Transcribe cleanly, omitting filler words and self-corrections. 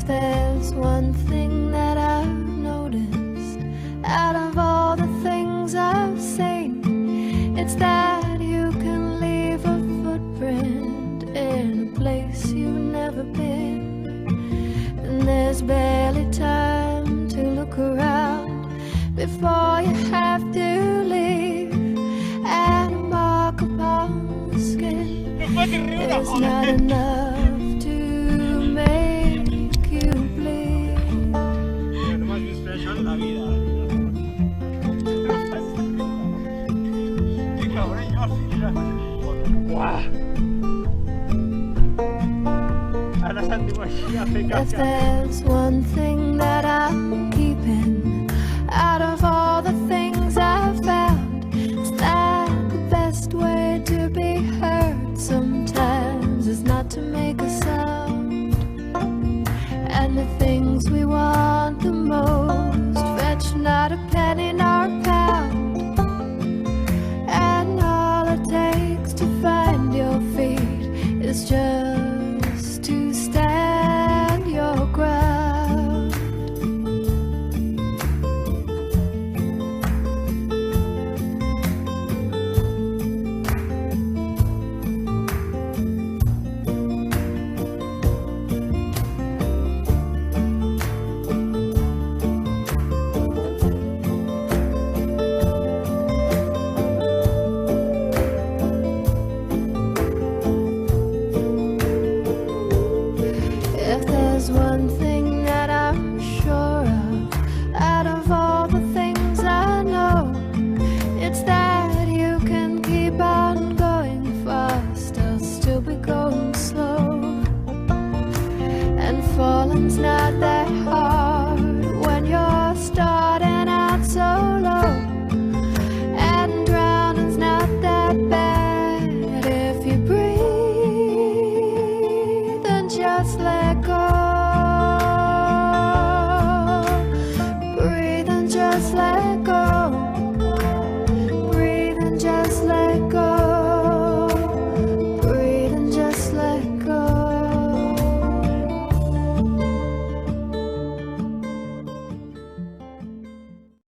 If there's one thing that I've noticed out of all the things I've seen, it's that you can leave a footprint in a place you've never been. And there's barely time to look around before you have to leave. And a mark upon the skin is not enough to make you bleed. If there's one thing that I'm keeping out of all the things I've found, it's that the best way to be heard sometimes is not to make a sound. And the things we want the most fetch not a penny nor a pound. And all it takes to find your feet is just to stand your ground. If there's one thing that I'm sure of out of all the things I know, it's that you can keep on going fast, I'll still be going slow. And falling's not that